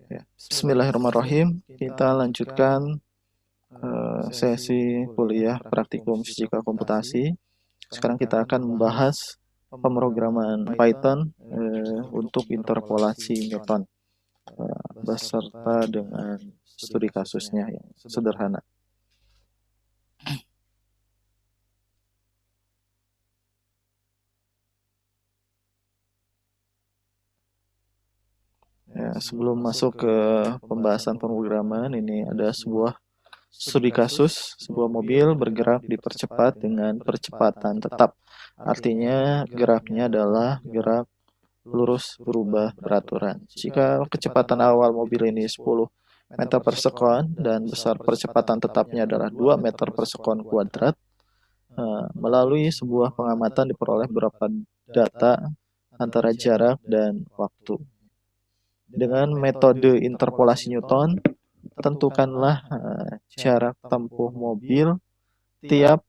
Ya. Bismillahirrahmanirrahim. Kita lanjutkan sesi kuliah praktikum fisika komputasi. Sekarang kita akan membahas pemrograman Python untuk interpolasi Newton beserta dengan studi kasusnya yang sederhana. Ya, sebelum masuk ke pembahasan pemrograman, ini ada sebuah studi kasus, sebuah mobil bergerak dipercepat dengan percepatan tetap. Artinya geraknya adalah gerak lurus berubah beraturan. Jika kecepatan awal mobil ini 10 meter per sekon dan besar percepatan tetapnya adalah 2 meter per sekon kuadrat, melalui sebuah pengamatan diperoleh beberapa data antara jarak dan waktu. Dengan metode interpolasi Newton, tentukanlah jarak tempuh mobil tiap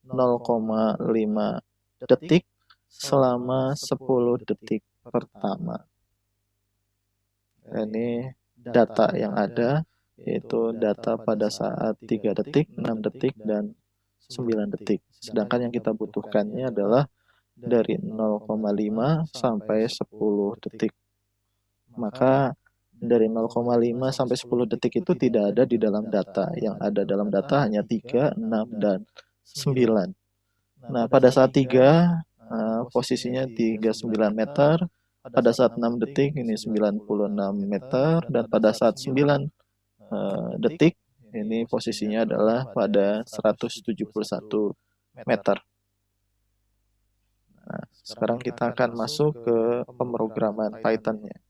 0,5 detik selama 10 detik pertama. Ini data yang ada, yaitu data pada saat 3 detik, 6 detik, dan 9 detik. Sedangkan yang kita butuhkannya adalah dari 0,5 sampai 10 detik. Maka dari 0,5 sampai 10 detik itu tidak ada di dalam data. Yang ada dalam data hanya 3, 6, dan 9. Nah, pada saat 3, posisinya 39 meter. Pada saat 6 detik, ini 96 meter. Dan pada saat 9 detik, ini posisinya adalah pada 171 meter. Nah, sekarang kita akan masuk ke pemrograman Python-nya.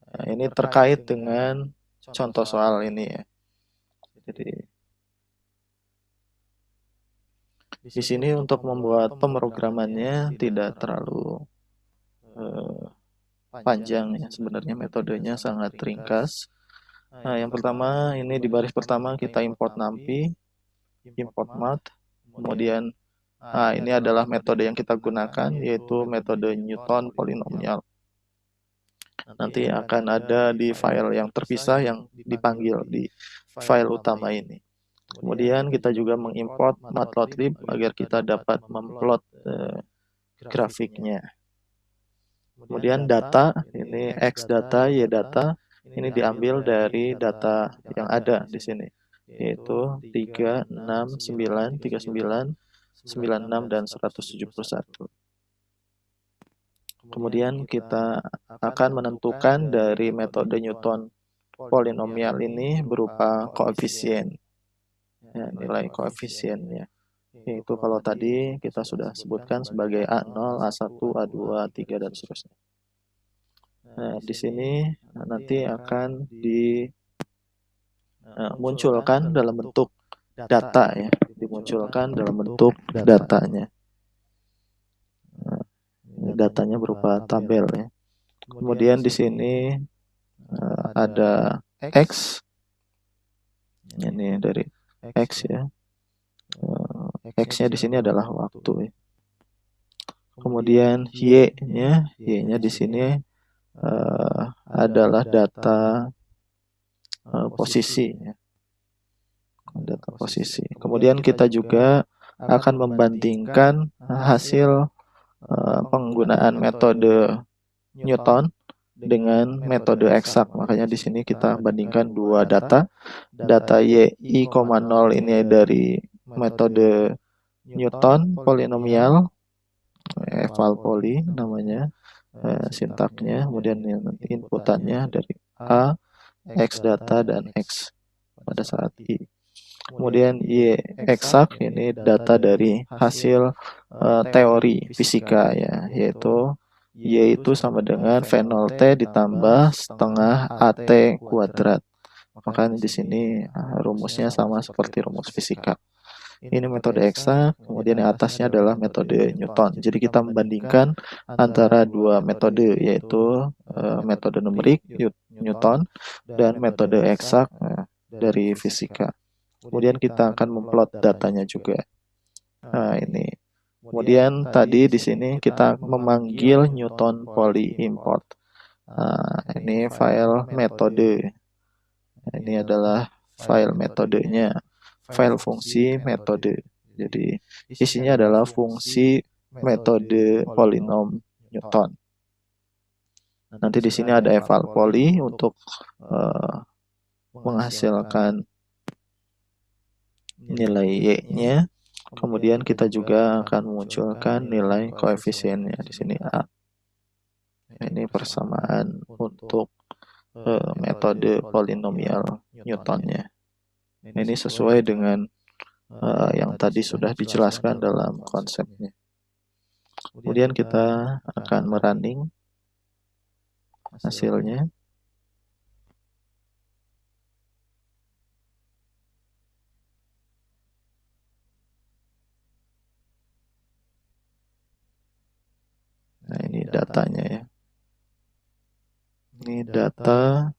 Nah, ini terkait dengan contoh soal ini ya. Jadi di sini untuk membuat pemrogramannya tidak terlalu panjang ya. Sebenarnya metodenya sangat ringkas. Nah, yang pertama ini di baris pertama kita import NumPy, import math. Kemudian ini adalah metode yang kita gunakan, yaitu metode Newton polinomial. Nanti akan ada di file yang terpisah yang dipanggil di file utama ini. Kemudian kita juga mengimport matplotlib agar kita dapat memplot grafiknya. Kemudian data, ini X data, Y data, ini diambil dari data yang ada di sini, yaitu 3, 6, 9, 39, 96, dan 171. Kemudian kita akan menentukan dari metode Newton polinomial ini berupa koefisien. Ya, nilai koefisiennya. Yaitu kalau tadi kita sudah sebutkan sebagai A0, A1, A2, A3, dan seterusnya. Nah, di sini nanti akan dimunculkan dalam bentuk data ya, dimunculkan dalam bentuk datanya. Datanya berupa tabel ya. Kemudian di sini ada X. Ini dari X ya. X-nya di sini adalah waktu ya. Kemudian Y-nya di sini adalah data posisi ya. Data posisi. Kemudian kita juga akan membandingkan hasil penggunaan metode Newton dengan metode eksak. Makanya di sini kita bandingkan dua data. Data Y I,0 ini dari metode Newton polinomial, eval poly namanya, sintaknya. Kemudian inputannya dari A, X data, dan X pada saat I. Kemudian Y eksak, ini data dari hasil teori fisika ya, yaitu Y itu sama dengan V0T ditambah setengah AT kuadrat. Maka di sini rumusnya sama seperti rumus fisika. Ini metode eksak, kemudian yang atasnya adalah metode Newton. Jadi kita membandingkan antara dua metode, yaitu metode numerik Newton dan metode eksak dari fisika. Kemudian kita akan memplot datanya juga. Nah, ini. Kemudian tadi di sini kita memanggil Newton poly import. Ini file metode. Ini adalah file metodenya, file fungsi metode. Jadi isinya adalah fungsi metode polinom Newton. Nanti di sini ada eval poly untuk menghasilkan nilai y-nya. Kemudian kita juga akan memunculkan nilai koefisiennya di sini A. Ini persamaan untuk metode polinomial Newtonnya. Ini sesuai dengan yang tadi sudah dijelaskan dalam konsepnya. Kemudian kita akan merunning hasilnya. Nah, ini datanya ya. Ini data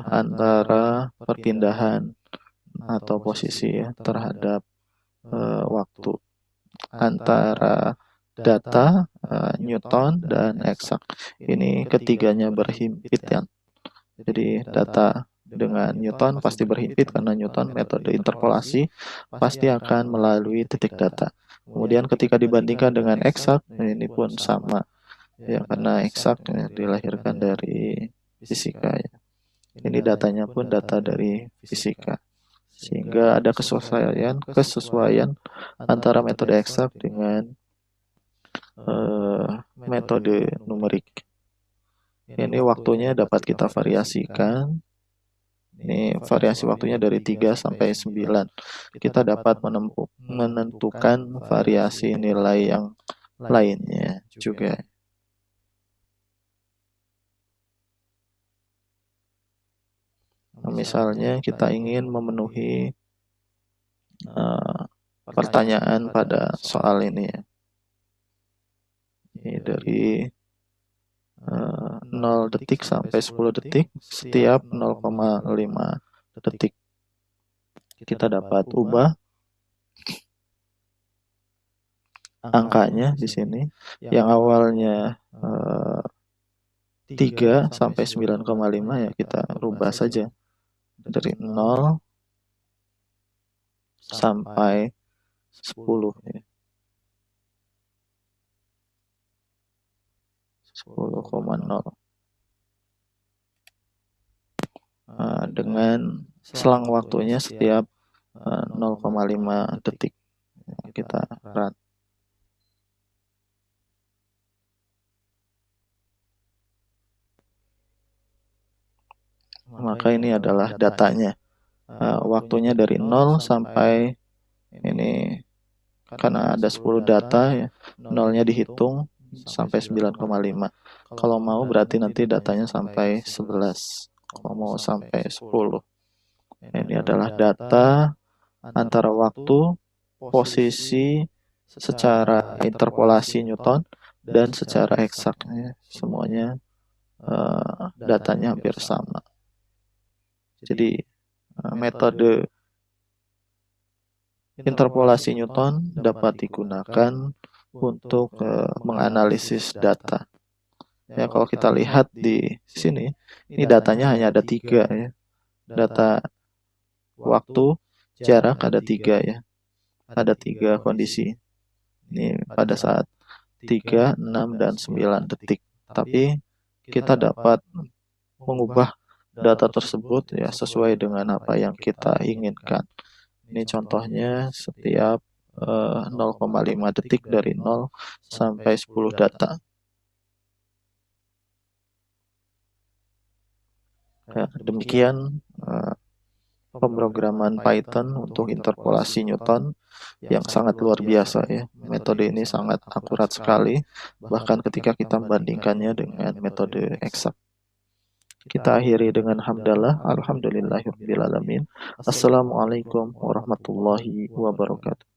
antara perpindahan atau posisi ya terhadap waktu antara data Newton dan eksak. Ini ketiganya berhimpitan. Jadi data dengan Newton pasti berhimpit karena Newton metode interpolasi pasti akan melalui titik data. Kemudian ketika dibandingkan dengan eksak, ini pun sama ya, karena eksak dilahirkan dari fisika ya. Ini datanya pun data dari fisika, sehingga ada kesesuaian antara metode eksak dengan metode numerik. Ini waktunya dapat kita variasikan. Ini variasi waktunya dari 3 sampai 9. Kita dapat menentukan variasi nilai yang lainnya juga. Nah, misalnya kita ingin memenuhi pertanyaan pada soal ini ya. Ini dari 0 detik sampai 10 detik setiap 0,5 detik. Kita dapat ubah angkanya di sini. Yang awalnya 3 sampai 9,5 ya kita rubah saja dari 0 sampai 10 ya. 10,0 dengan selang waktunya setiap 0,5 detik. Kita run. Maka ini adalah datanya. Waktunya dari 0 sampai ini, karena ada 10 data ya, 0-nya dihitung sampai 9,5. Kalau mau berarti nanti datanya sampai 11. Kalau mau sampai 10. Ini adalah data antara waktu, posisi secara interpolasi Newton dan secara eksak. Semuanya datanya hampir sama. Jadi metode interpolasi Newton dapat digunakan untuk menganalisis data. Ya, kalau kita lihat di sini, ini datanya hanya ada 3 ya. Data waktu, jarak ada 3 ya. Ada 3 kondisi. Ini pada saat 3, 6, dan 9 detik. Tapi kita dapat mengubah data tersebut ya sesuai dengan apa yang kita inginkan. Ini contohnya setiap 0,5 detik dari 0 sampai 10 data. Ya, demikian pemrograman Python untuk interpolasi Newton yang sangat luar biasa ya. Metode ini sangat akurat sekali, bahkan ketika kita membandingkannya dengan metode eksak. Kita akhiri dengan hamdalah, alhamdulillahirabbil alamin. Assalamualaikum warahmatullahi wabarakatuh.